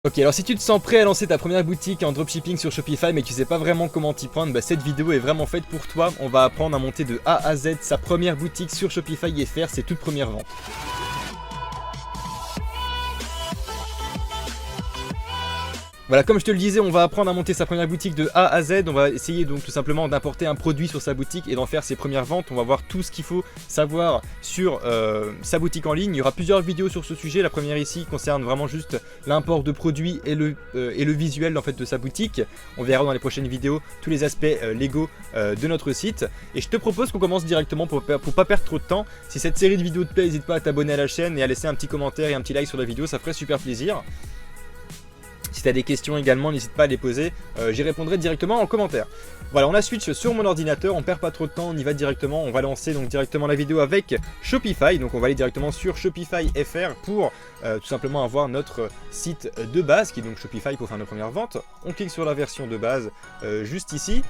Ok, alors si tu te sens prêt à lancer ta première boutique en dropshipping sur Shopify mais que tu sais pas vraiment comment t'y prendre, bah cette vidéo est vraiment faite pour toi. On va apprendre à monter de A à Z sa première boutique sur Shopify et faire ses toutes premières ventes. Voilà, comme je te le disais, on va apprendre à monter sa première boutique de A à Z. On va essayer donc tout simplement d'importer un produit sur sa boutique et d'en faire ses premières ventes. On va voir tout ce qu'il faut savoir sur sa boutique en ligne. Il y aura plusieurs vidéos sur ce sujet. La première ici concerne vraiment juste l'import de produits et le visuel en fait de sa boutique. On verra dans les prochaines vidéos tous les aspects légaux de notre site. Et je te propose qu'on commence directement pour pas perdre trop de temps. Si cette série de vidéos te plaît, n'hésite pas à t'abonner à la chaîne et à laisser un petit commentaire et un petit like sur la vidéo. Ça ferait super plaisir. Si tu as des questions également, n'hésite pas à les poser, j'y répondrai directement en commentaire. Voilà, on a switch sur mon ordinateur, on perd pas trop de temps, on y va directement, on va lancer donc directement la vidéo avec Shopify. Donc on va aller directement sur Shopify FR pour tout simplement avoir notre site de base, qui est donc Shopify pour faire nos premières ventes. On clique sur la version de base juste ici.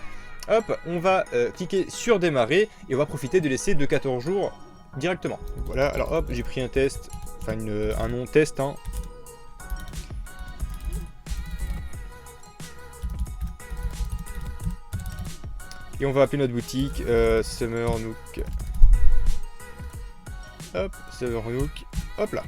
Hop, on va cliquer sur démarrer et on va profiter de l'essai de 14 jours directement. Donc voilà, alors hop, j'ai pris un test, enfin un nom test, hein. Et on va appeler notre boutique Summer Nook. Hop, Summer Nook. Hop là.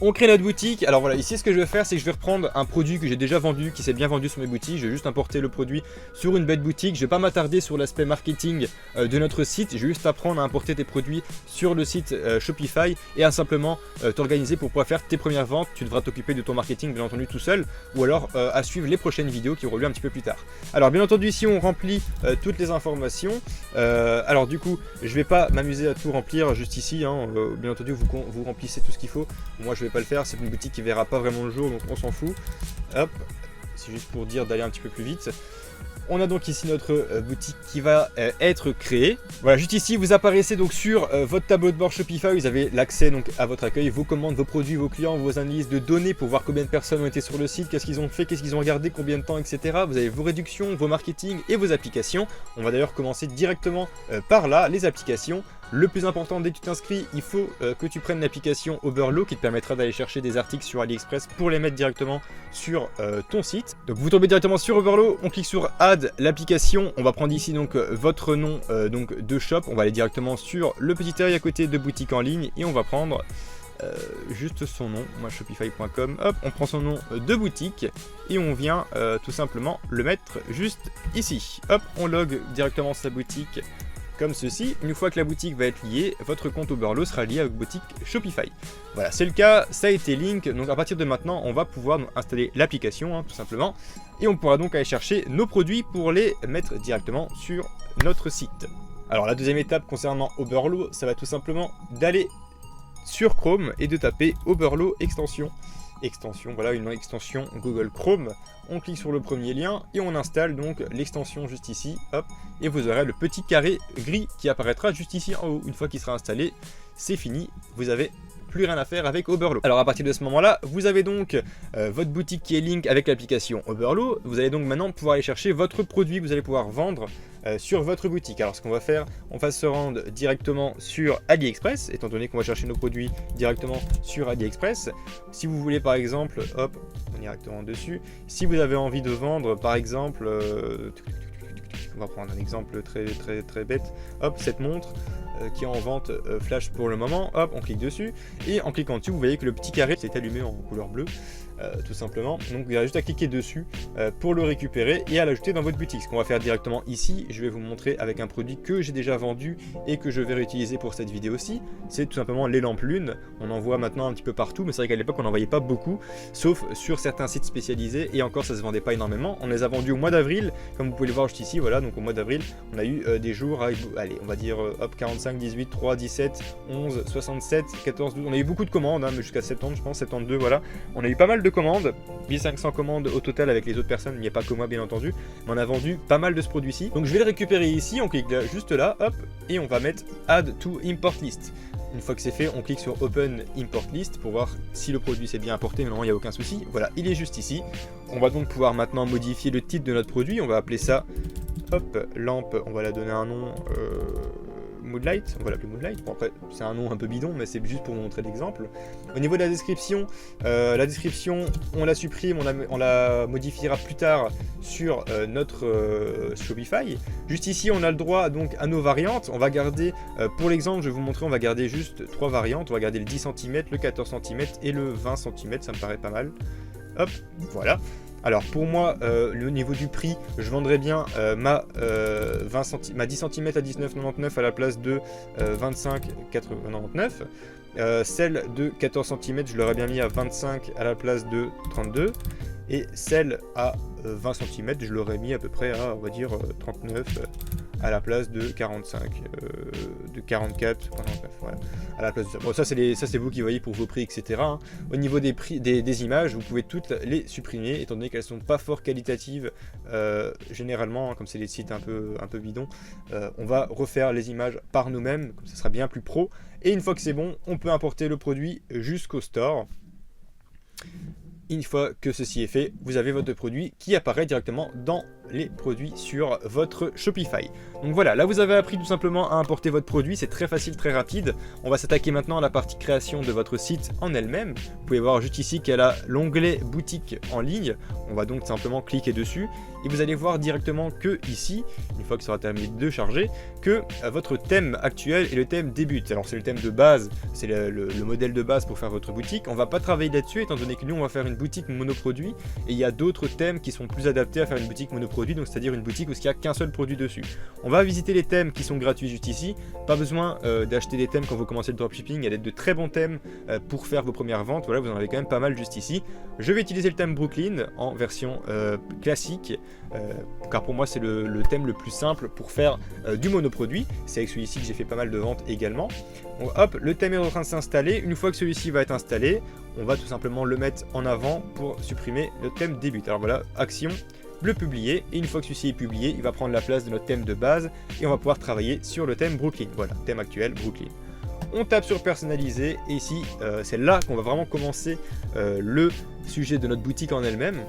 On crée notre boutique. Alors voilà, ici ce que je vais faire, c'est que je vais reprendre un produit que j'ai déjà vendu, qui s'est bien vendu sur mes boutiques. Je vais juste importer le produit sur une bête boutique. Je vais pas m'attarder sur l'aspect marketing de notre site. Je vais juste apprendre à importer tes produits sur le site Shopify et à simplement t'organiser pour pouvoir faire tes premières ventes. Tu devras t'occuper de ton marketing bien entendu tout seul, ou alors à suivre les prochaines vidéos qui auront lieu un petit peu plus tard. Alors bien entendu ici on remplit toutes les informations. Alors du coup je vais pas m'amuser à tout remplir juste ici, hein. Bien entendu vous remplissez tout ce qu'il faut. Moi je vais pas le faire, c'est une boutique qui verra pas vraiment le jour, donc on s'en fout. Hop, c'est juste pour dire d'aller un petit peu plus vite. On a donc ici notre boutique qui va être créée. Voilà, juste ici vous apparaissez donc sur votre tableau de bord Shopify. Vous avez l'accès donc à votre accueil, vos commandes, vos produits, vos clients, vos analyses de données pour voir combien de personnes ont été sur le site, qu'est-ce qu'ils ont fait, qu'est-ce qu'ils ont regardé, combien de temps, etc. Vous avez vos réductions, vos marketing et vos applications. On va d'ailleurs commencer directement par là, les applications. Le plus important, dès que tu t'inscris, il faut que tu prennes l'application Oberlo qui te permettra d'aller chercher des articles sur AliExpress pour les mettre directement sur ton site. Donc vous tombez directement sur Oberlo, on clique sur Add l'application, on va prendre ici donc votre nom donc de shop, on va aller directement sur le petit œil à côté de boutique en ligne et on va prendre juste son nom, moi shopify.com, hop, on prend son nom de boutique et on vient tout simplement le mettre juste ici. Hop, on log directement sa boutique comme ceci. Une fois que la boutique va être liée, votre compte Oberlo sera lié avec boutique Shopify. Voilà, c'est le cas, ça a été link, donc à partir de maintenant, on va pouvoir installer l'application, hein, tout simplement, et on pourra donc aller chercher nos produits pour les mettre directement sur notre site. Alors la deuxième étape concernant Oberlo, ça va tout simplement d'aller sur Chrome et de taper Oberlo extension. Voilà, une extension Google Chrome. On clique sur le premier lien et on installe donc l'extension juste ici, hop, et vous aurez le petit carré gris qui apparaîtra juste ici en haut. Une fois qu'il sera installé, c'est fini, vous avez plus rien à faire avec Oberlo. Alors à partir de ce moment-là, vous avez donc votre boutique qui est link avec l'application Oberlo. Vous allez donc maintenant pouvoir aller chercher votre produit que vous allez pouvoir vendre sur votre boutique. Alors ce qu'on va faire, on va se rendre directement sur AliExpress, étant donné qu'on va chercher nos produits directement sur AliExpress. Si vous voulez par exemple, hop, on est directement dessus. Si vous avez envie de vendre par exemple, on va prendre un exemple très bête, hop, cette montre qui est en vente flash pour le moment, hop, on clique dessus et en cliquant dessus vous voyez que le petit carré s'est allumé en couleur bleue tout simplement. Donc il y a juste à cliquer dessus pour le récupérer et à l'ajouter dans votre boutique. Ce qu'on va faire directement ici, je vais vous montrer avec un produit que j'ai déjà vendu et que je vais réutiliser pour cette vidéo-ci, c'est tout simplement les lampes lune. On en voit maintenant un petit peu partout, mais c'est vrai qu'à l'époque on n'en voyait pas beaucoup, sauf sur certains sites spécialisés et encore ça se vendait pas énormément. On les a vendus au mois d'avril, comme vous pouvez le voir juste ici, voilà, donc au mois d'avril on a eu des jours, allez on va dire hop, 45, 18, 3, 17, 11, 67, 14, 12, on a eu beaucoup de commandes, hein, mais jusqu'à 70 je pense, 72, voilà, on a eu pas mal de commandes, 1500 commandes au total avec les autres personnes, il n'y a pas que moi bien entendu, mais on a vendu pas mal de ce produit-ci. Donc je vais le récupérer ici, on clique là, juste là, hop, et on va mettre Add to Import List. Une fois que c'est fait, on clique sur Open Import List pour voir si le produit s'est bien importé, mais non, il n'y a aucun souci. Voilà, il est juste ici. On va donc pouvoir maintenant modifier le titre de notre produit, on va appeler ça, hop, lampe, on va la donner un nom, Moonlight, on va l'appeler Moonlight. Bon, après, c'est un nom un peu bidon, mais c'est juste pour vous montrer l'exemple. Au niveau de la description, on la supprime, on la modifiera plus tard sur notre Shopify. Juste ici, on a le droit donc à nos variantes. On va garder, pour l'exemple, je vais vous montrer, on va garder juste 3 variantes. On va garder le 10 cm, le 14 cm et le 20 cm, ça me paraît pas mal. Hop, voilà. Alors pour moi, le niveau du prix, je vendrais bien ma 10 cm à 19,99 à la place de 25,99. Celle de 14 cm, je l'aurais bien mis à 25 à la place de 32. Et celle à 20 cm, je l'aurais mis à peu près à, on va dire, 39 à la place de 45, de 44, 49, voilà, à la place de ça. Bon, ça c'est vous qui voyez pour vos prix, etc. Hein. Au niveau des prix des images, vous pouvez toutes les supprimer, étant donné qu'elles sont pas fort qualitatives, généralement, hein, comme c'est des sites un peu bidons, on va refaire les images par nous-mêmes, comme ça sera bien plus pro, et une fois que c'est bon, on peut importer le produit jusqu'au store. Une fois que ceci est fait, vous avez votre produit qui apparaît directement dans les produits sur votre Shopify. Donc voilà, là vous avez appris tout simplement à importer votre produit, c'est très facile, très rapide. On va s'attaquer maintenant à la partie création de votre site en elle-même. Vous pouvez voir juste ici qu'elle a l'onglet boutique en ligne. On va donc simplement cliquer dessus et vous allez voir directement que ici, une fois que ça sera terminé de charger, que votre thème actuel est le thème début. Alors c'est le thème de base, c'est le modèle de base pour faire votre boutique. On va pas travailler là-dessus étant donné que nous on va faire une boutique monoproduit et il y a d'autres thèmes qui sont plus adaptés à faire une boutique monoproduit, donc c'est-à-dire une boutique où il n'y a qu'un seul produit dessus. On va visiter les thèmes qui sont gratuits juste ici. Pas besoin d'acheter des thèmes quand vous commencez le dropshipping. Il y a de très bons thèmes pour faire vos premières ventes. Voilà, vous en avez quand même pas mal juste ici. Je vais utiliser le thème Brooklyn en version classique, car pour moi c'est le thème le plus simple pour faire du monoproduit. C'est avec celui-ci que j'ai fait pas mal de ventes également. Donc, hop, le thème est en train de s'installer. Une fois que celui-ci va être installé, on va tout simplement le mettre en avant pour supprimer le thème début. Alors voilà, action, le publier, et une fois que celui-ci est publié, il va prendre la place de notre thème de base et on va pouvoir travailler sur le thème Brooklyn. Voilà, thème actuel Brooklyn. On tape sur personnaliser et ici, c'est là qu'on va vraiment commencer le sujet de notre boutique en elle-même.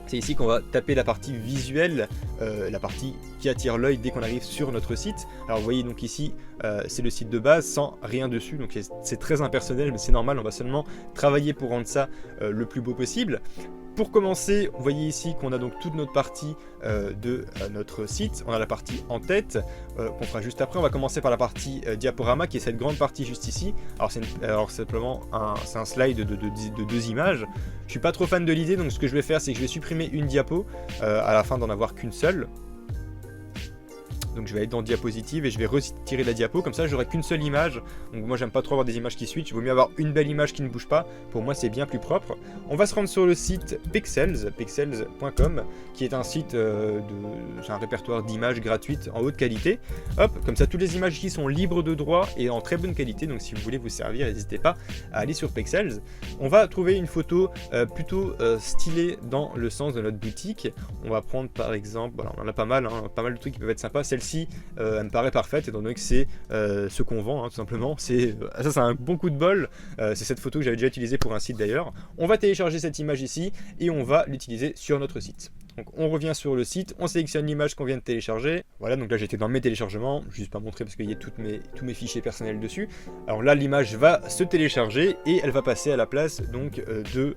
C'est ici qu'on va taper la partie visuelle, la partie qui attire l'œil dès qu'on arrive sur notre site. Alors vous voyez donc ici, c'est le site de base sans rien dessus, donc c'est très impersonnel, mais c'est normal, on va seulement travailler pour rendre ça le plus beau possible. Pour commencer, vous voyez ici qu'on a donc toute notre partie de notre site. On a la partie en tête qu'on fera juste après. On va commencer par la partie diaporama qui est cette grande partie juste ici. Alors simplement c'est un slide de 2 images. Je suis pas trop fan de l'idée, donc ce que je vais faire c'est que je vais supprimer une diapo à la fin d'en avoir qu'une seule. Donc je vais aller dans diapositive et je vais retirer la diapo, comme ça j'aurai qu'une seule image. Donc moi j'aime pas trop avoir des images qui switchent, il vaut mieux avoir une belle image qui ne bouge pas, pour moi c'est bien plus propre. On va se rendre sur le site Pexels, pexels.com, qui est un site c'est un répertoire d'images gratuites en haute qualité. Hop, comme ça toutes les images ici sont libres de droit et en très bonne qualité, donc si vous voulez vous servir, n'hésitez pas à aller sur Pexels. On va trouver une photo plutôt stylée dans le sens de notre boutique. On va prendre par exemple, voilà, on en a pas mal, hein, pas mal de trucs qui peuvent être sympas. Celle-ci elle me paraît parfaite étant donné que c'est ce qu'on vend, hein, tout simplement. Ça c'est un bon coup de bol. C'est cette photo que j'avais déjà utilisée pour un site d'ailleurs. On va télécharger cette image ici et on va l'utiliser sur notre site. Donc on revient sur le site, on sélectionne l'image qu'on vient de télécharger. Voilà, donc là j'étais dans mes téléchargements, juste pas montrer parce qu'il y a tous mes fichiers personnels dessus. Alors là l'image va se télécharger et elle va passer à la place donc de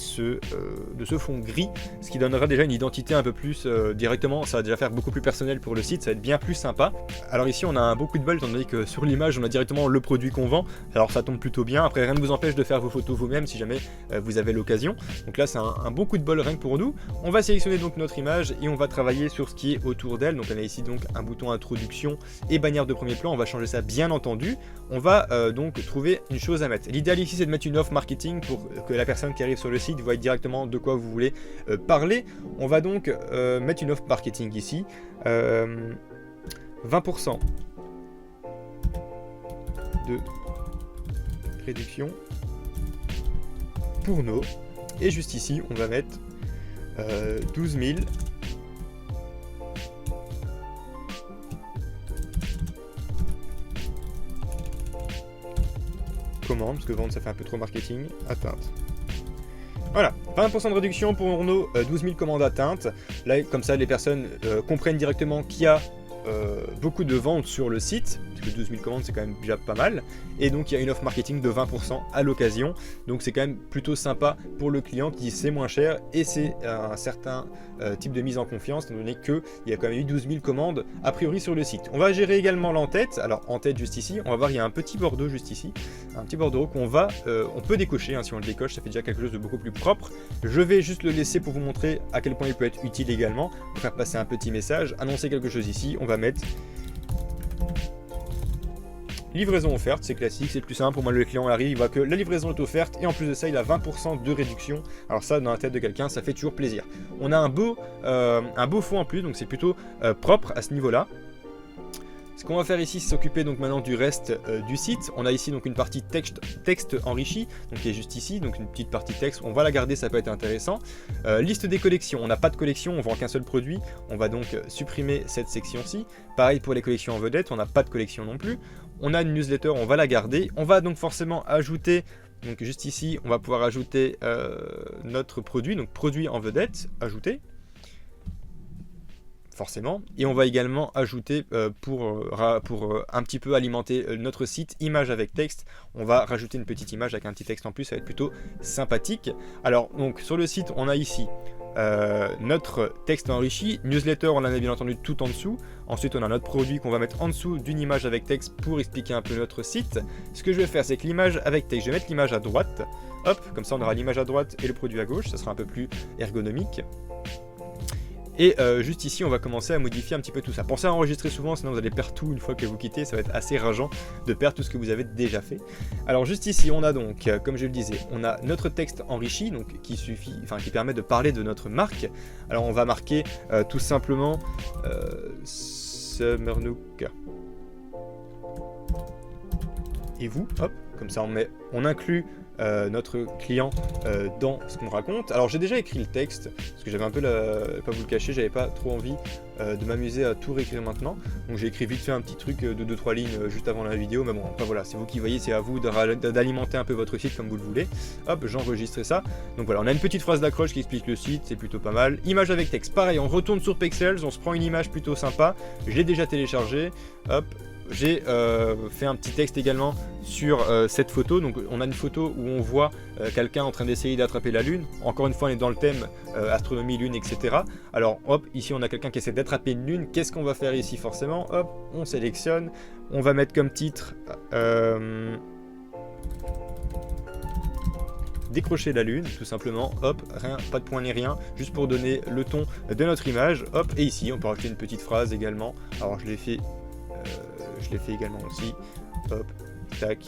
ce fond gris, ce qui donnera déjà une identité un peu plus directement. Ça va déjà faire beaucoup plus personnel pour le site, ça va être bien plus sympa. Alors ici on a un beau coup de bol étant donné que sur l'image on a directement le produit qu'on vend. Alors ça tombe plutôt bien, après rien ne vous empêche de faire vos photos vous-même si jamais vous avez l'occasion. Donc là c'est un bon coup de bol rien que pour nous. On va sélectionner donc notre image et on va travailler sur ce qui est autour d'elle. Donc on a ici donc un bouton introduction et bannière de premier plan. On va changer ça bien entendu. On va donc trouver une chose à mettre. L'idéal ici c'est de mettre une offre marketing pour que la personne qui arrive sur le site voit directement de quoi vous voulez parler. On va donc mettre une offre marketing ici. 20% de réduction pour nos. Et juste ici on va mettre 12 000 commandes, parce que vendre ça fait un peu trop marketing, atteintes. Voilà, 20% de réduction pour nos 12 000 commandes atteintes. Là, comme ça, les personnes comprennent directement qu'il y a beaucoup de ventes sur le site. parce que 12 000 commandes c'est quand même déjà pas mal. Et donc il y a une offre marketing de 20% à l'occasion, donc c'est quand même plutôt sympa pour le client qui dit c'est moins cher et c'est un certain type de mise en confiance, étant donné qu'il y a quand même eu 12 000 commandes a priori sur le site. On va gérer également l'en-tête. Alors en tête juste ici, on va voir il y a un petit bordereau juste ici, un petit bordereau qu'on va, on peut décocher, hein, si on le décoche ça fait déjà quelque chose de beaucoup plus propre. Je vais juste le laisser pour vous montrer à quel point il peut être utile également, pour faire passer un petit message, annoncer quelque chose ici, on va mettre livraison offerte, c'est classique, c'est le plus simple. Pour moi, le client arrive, il voit que la livraison est offerte et en plus de ça, il a 20% de réduction. Alors ça, dans la tête de quelqu'un, ça fait toujours plaisir. On a un beau fond en plus, donc c'est plutôt propre à ce niveau-là. Ce qu'on va faire ici, c'est s'occuper donc maintenant du reste du site. On a ici donc une partie texte enrichi, donc qui est juste ici, donc une petite partie texte. On va la garder, ça peut être intéressant. Liste des collections. On n'a pas de collection, on vend qu'un seul produit. On va donc supprimer cette section-ci. Pareil pour les collections en vedette, on n'a pas de collection non plus. On a une newsletter, on va la garder. On va donc forcément ajouter, donc juste ici, on va pouvoir ajouter notre produit, donc produit en vedette, ajouter. Forcément, et on va également ajouter pour un petit peu alimenter notre site, image avec texte. On va rajouter une petite image avec un petit texte en plus, ça va être plutôt sympathique. Alors donc sur le site on a ici notre texte enrichi, newsletter on en a bien entendu tout en dessous. Ensuite on a notre produit qu'on va mettre en dessous d'une image avec texte pour expliquer un peu notre site. Ce que je vais faire, c'est que l'image avec texte, je vais mettre l'image à droite, hop, comme ça on aura l'image à droite et le produit à gauche, ça sera un peu plus ergonomique. Et juste ici on va commencer à modifier un petit peu tout ça. Pensez à enregistrer souvent, sinon vous allez perdre tout une fois que vous quittez, ça va être assez rageant de perdre tout ce que vous avez déjà fait. Alors juste ici on a donc, comme je le disais, on a notre texte enrichi, donc qui permet de parler de notre marque. Alors on va marquer tout simplement Summernook. Et vous, hop, comme ça on inclut notre client dans ce qu'on raconte. Alors j'ai déjà écrit le texte, parce que j'avais un peu, pas vous le cacher, j'avais pas trop envie de m'amuser à tout réécrire maintenant. Donc j'ai écrit vite fait un petit truc de 2-3 lignes juste avant la vidéo, mais bon, enfin voilà, c'est vous qui voyez, c'est à vous d'alimenter un peu votre site comme vous le voulez. Hop, j'enregistre ça. Donc voilà, on a une petite phrase d'accroche qui explique le site, c'est plutôt pas mal. Image avec texte, pareil, on retourne sur Pexels, on se prend une image plutôt sympa, je l'ai déjà téléchargée, hop. J'ai fait un petit texte également sur cette photo. Donc on a une photo où on voit quelqu'un en train d'essayer d'attraper la lune. Encore une fois on est dans le thème astronomie, lune, etc. Alors hop, ici on a quelqu'un qui essaie d'attraper une lune. Qu'est-ce qu'on va faire ici forcément? Hop, on sélectionne. On va mettre comme titre décrocher la lune, tout simplement, hop, rien, pas de point ni rien, juste pour donner le ton de notre image, hop, et ici on peut rajouter une petite phrase également. Alors je l'ai fait également aussi, hop, tac.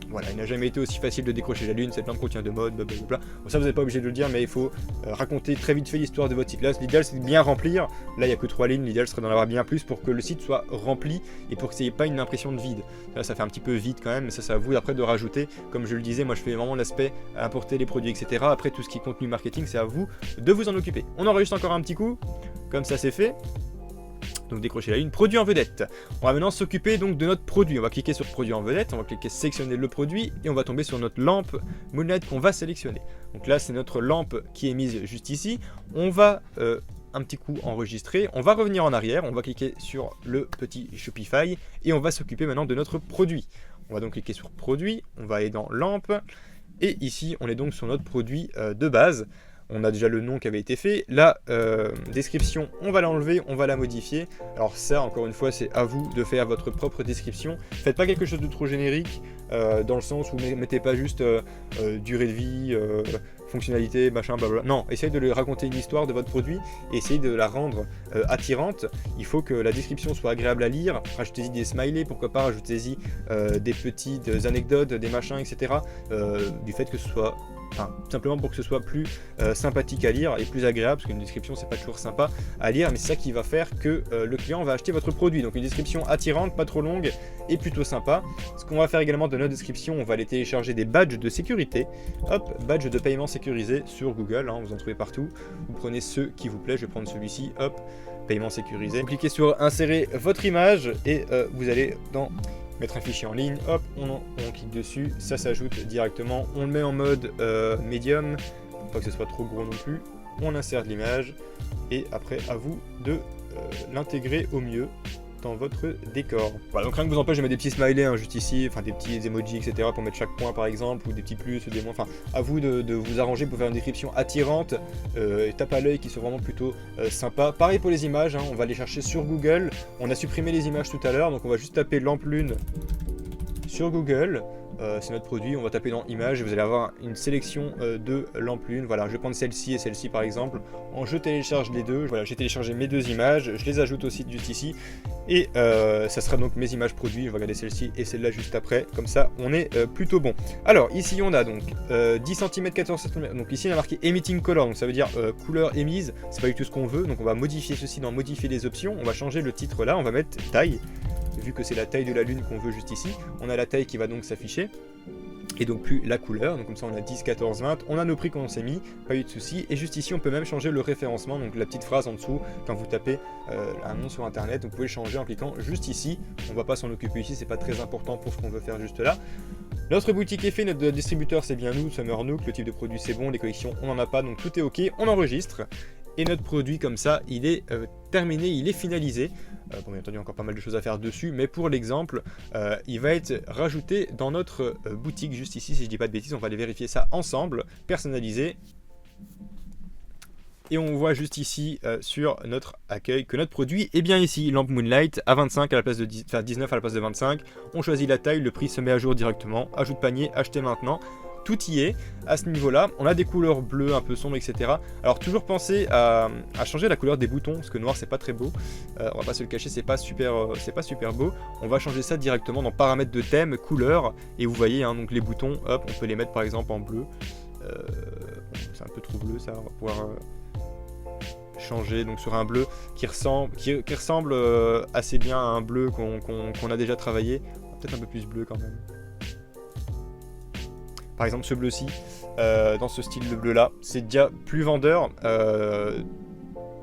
Voilà, il n'a jamais été aussi facile de décrocher la lune, cette lampe contient de mode, blablabla. Bon, ça vous n'êtes pas obligé de le dire, mais il faut raconter très vite fait l'histoire de votre site. Là, l'idéal c'est de bien remplir. Là, il n'y a que 3 lignes, l'idéal serait d'en avoir bien plus pour que le site soit rempli et pour que ça n'ait pas une impression de vide. Là, ça fait un petit peu vide quand même, mais ça, c'est à vous après de rajouter. Comme je le disais, moi je fais vraiment l'aspect importer les produits, etc. Après, tout ce qui est contenu marketing, c'est à vous de vous en occuper. On enregistre encore un petit coup, comme ça c'est fait. Donc décrocher la lune, produit en vedette. On va maintenant s'occuper donc de notre produit. On va cliquer sur produit en vedette, on va cliquer sélectionner le produit et on va tomber sur notre lampe Moonlight qu'on va sélectionner. Donc là c'est notre lampe qui est mise juste ici. On va un petit coup enregistrer, on va revenir en arrière, on va cliquer sur le petit Shopify et on va s'occuper maintenant de notre produit. On va donc cliquer sur produit, on va aller dans lampe et ici on est donc sur notre produit de base. On a déjà le nom qui avait été fait. La description, on va l'enlever, on va la modifier. Alors ça, encore une fois, c'est à vous de faire votre propre description. Faites pas quelque chose de trop générique, dans le sens où mettez pas juste durée de vie, fonctionnalité, machin, blablabla. Non, essayez de lui raconter une histoire de votre produit et essayez de la rendre attirante. Il faut que la description soit agréable à lire. Rajoutez-y des smileys, pourquoi pas, rajoutez-y des petites anecdotes, des machins, etc. Du fait que ce soit... Enfin, simplement pour que ce soit plus sympathique à lire et plus agréable, parce qu'une description c'est pas toujours sympa à lire, mais c'est ça qui va faire que le client va acheter votre produit. Donc une description attirante, pas trop longue et plutôt sympa. Ce qu'on va faire également de notre description, on va aller télécharger des badges de sécurité. Hop, badge de paiement sécurisé sur Google, hein, vous en trouvez partout. Vous prenez ceux qui vous plaît, je vais prendre celui-ci, hop, paiement sécurisé. Vous cliquez sur insérer votre image et vous allez dans mettre un fichier en ligne, hop, on clique dessus, ça s'ajoute directement, on le met en mode médium, pour pas que ce soit trop gros non plus, on insère l'image, et après à vous de l'intégrer au mieux. dans votre décor. Voilà, donc rien que vous empêche de mettre des petits smileys hein, juste ici, enfin des petits emojis, etc. pour mettre chaque point par exemple, ou des petits plus, des moins, enfin à vous de vous arranger pour faire une description attirante, et tape à l'œil qui soit vraiment plutôt sympa. Pareil pour les images, hein, on va les chercher sur Google, on a supprimé les images tout à l'heure, donc on va juste taper lampe lune sur Google. C'est notre produit, on va taper dans images et vous allez avoir une sélection de lampes lunes. Voilà, je vais prendre celle-ci et celle-ci par exemple. Je télécharge les deux. Voilà, j'ai téléchargé mes deux images, je les ajoute aussi juste ici. Et ça sera donc mes images produits. Je vais regarder celle-ci et celle-là juste après. Comme ça, on est plutôt bon. Alors, ici, on a donc 10 cm, 14 cm. Donc ici, on a marqué Emitting Color. Donc ça veut dire couleur émise. C'est pas du tout ce qu'on veut. Donc on va modifier ceci dans modifier les options. On va changer le titre là. On va mettre taille. Vu que c'est la taille de la lune qu'on veut juste ici, on a la taille qui va donc s'afficher, et donc plus la couleur, donc comme ça on a 10, 14, 20, on a nos prix qu'on s'est mis, pas eu de soucis, et juste ici on peut même changer le référencement, donc la petite phrase en dessous, quand vous tapez un nom sur internet, vous pouvez changer en cliquant juste ici, on va pas s'en occuper ici, c'est pas très important pour ce qu'on veut faire juste là. Notre boutique est faite, notre distributeur c'est bien nous, Summer Nook, le type de produit c'est bon, les collections on en a pas, donc tout est ok, on enregistre. Et notre produit comme ça, il est terminé, il est finalisé. Bon, bien entendu, encore pas mal de choses à faire dessus, mais pour l'exemple, il va être rajouté dans notre boutique juste ici, si je dis pas de bêtises, on va aller vérifier ça ensemble, personnalisé. Et on voit juste ici sur notre accueil que notre produit est bien ici, lampe Moonlight à 25 à la place de 10, enfin 19 à la place de 25. On choisit la taille, le prix se met à jour directement, ajoute panier, acheter maintenant. Tout y est à ce niveau là, on a des couleurs bleues un peu sombres etc. Alors toujours pensez à changer la couleur des boutons parce que noir c'est pas très beau, on va pas se le cacher, c'est pas super beau. On va changer ça directement dans paramètres de thème, couleur, et vous voyez hein, donc les boutons, hop, on peut les mettre par exemple en bleu, c'est un peu trop bleu ça, on va pouvoir changer donc sur un bleu qui ressemble assez bien à un bleu qu'on a déjà travaillé, peut-être un peu plus bleu quand même. Par exemple ce bleu-ci, dans ce style de bleu là, c'est déjà plus vendeur,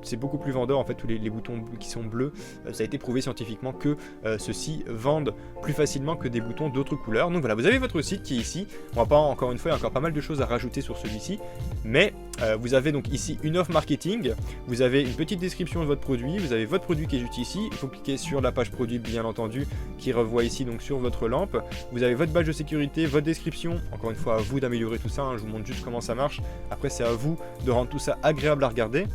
c'est beaucoup plus vendeur en fait, tous les boutons qui sont bleus, ça a été prouvé scientifiquement que ceux-ci vendent plus facilement que des boutons d'autres couleurs. Donc voilà, vous avez votre site qui est ici, on va pas encore une fois, il y a encore pas mal de choses à rajouter sur celui-ci, mais vous avez donc ici une offre marketing, vous avez une petite description de votre produit, vous avez votre produit qui est juste ici, il faut cliquer sur la page produit bien entendu, qui revoit ici donc sur votre lampe, vous avez votre badge de sécurité, votre description, encore une fois à vous d'améliorer tout ça, hein, je vous montre juste comment ça marche, après c'est à vous de rendre tout ça agréable à regarder.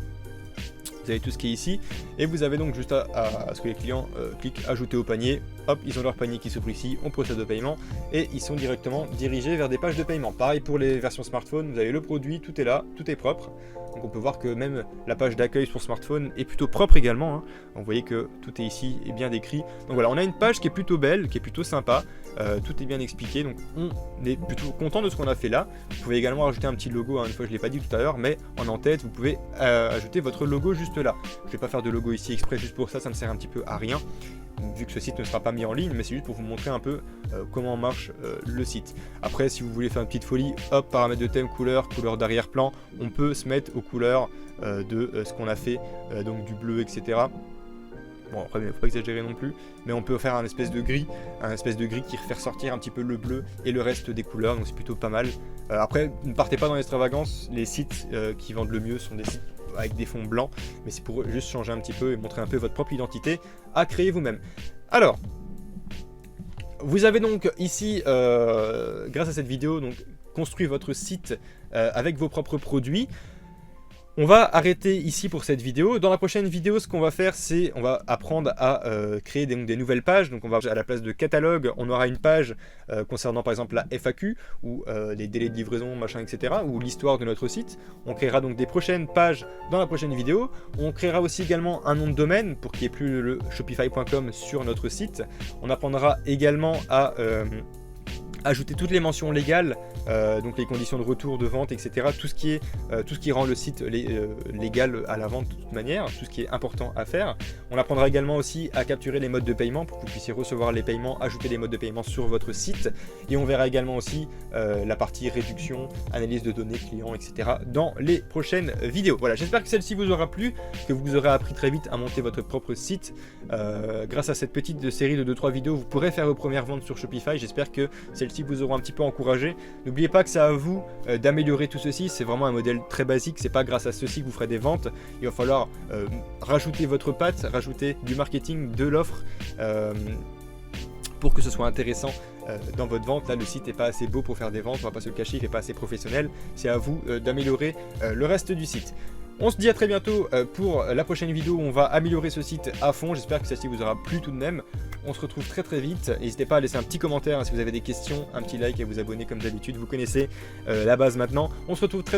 Vous avez tout ce qui est ici, et vous avez donc juste à ce que les clients cliquent ajouter au panier, hop, ils ont leur panier qui s'ouvre ici, on procède au paiement, et ils sont directement dirigés vers des pages de paiement. Pareil pour les versions smartphone, vous avez le produit, tout est là, tout est propre, donc on peut voir que même la page d'accueil sur smartphone est plutôt propre également, hein. Vous voyez que tout est ici, et bien décrit, donc voilà, on a une page qui est plutôt belle, qui est plutôt sympa, tout est bien expliqué, donc on est plutôt content de ce qu'on a fait là. Vous pouvez également rajouter un petit logo, hein, une fois je ne l'ai pas dit tout à l'heure, mais en en-tête vous pouvez ajouter votre logo juste là. Je ne vais pas faire de logo ici exprès juste pour ça, ça ne sert un petit peu à rien, vu que ce site ne sera pas mis en ligne, mais c'est juste pour vous montrer un peu comment marche le site. Après si vous voulez faire une petite folie, hop, paramètres de thème, couleur d'arrière-plan, on peut se mettre aux couleurs de ce qu'on a fait, donc du bleu, etc. Bon après il ne faut pas exagérer non plus, mais on peut faire un espèce de gris qui fait ressortir un petit peu le bleu et le reste des couleurs, donc c'est plutôt pas mal. Après ne partez pas dans l'extravagance, les sites qui vendent le mieux sont des sites avec des fonds blancs, mais c'est pour juste changer un petit peu et montrer un peu votre propre identité à créer vous-même. Alors, vous avez donc ici, grâce à cette vidéo, donc construit votre site avec vos propres produits. On va arrêter ici pour cette vidéo. Dans la prochaine vidéo, ce qu'on va faire, c'est on va apprendre à créer des nouvelles pages. Donc on va à la place de catalogue, on aura une page concernant par exemple la FAQ ou les délais de livraison, machin, etc. ou l'histoire de notre site. On créera donc des prochaines pages dans la prochaine vidéo. On créera aussi également un nom de domaine pour qu'il n'y ait plus le shopify.com sur notre site. On apprendra également à ajouter toutes les mentions légales, donc les conditions de retour, de vente, etc. Tout ce qui rend le site légal à la vente de toute manière, tout ce qui est important à faire. On apprendra également aussi à capturer les modes de paiement pour que vous puissiez recevoir les paiements, ajouter les modes de paiement sur votre site. Et on verra également aussi la partie réduction, analyse de données clients, etc. dans les prochaines vidéos. Voilà, j'espère que celle-ci vous aura plu, que vous aurez appris très vite à monter votre propre site. Grâce à cette petite série de 2-3 vidéos, vous pourrez faire vos premières ventes sur Shopify. J'espère que celle-ci celles-ci vous auront un petit peu encouragé. N'oubliez pas que c'est à vous d'améliorer tout ceci, c'est vraiment un modèle très basique, c'est pas grâce à ceci que vous ferez des ventes, il va falloir rajouter votre patte, rajouter du marketing, de l'offre, pour que ce soit intéressant dans votre vente. Là, le site n'est pas assez beau pour faire des ventes, on va pas se le cacher, il n'est pas assez professionnel, c'est à vous d'améliorer le reste du site. On se dit à très bientôt pour la prochaine vidéo où on va améliorer ce site à fond. J'espère que celle-ci vous aura plu tout de même. On se retrouve très très vite. N'hésitez pas à laisser un petit commentaire si vous avez des questions, un petit like et à vous abonner comme d'habitude. Vous connaissez la base maintenant. On se retrouve très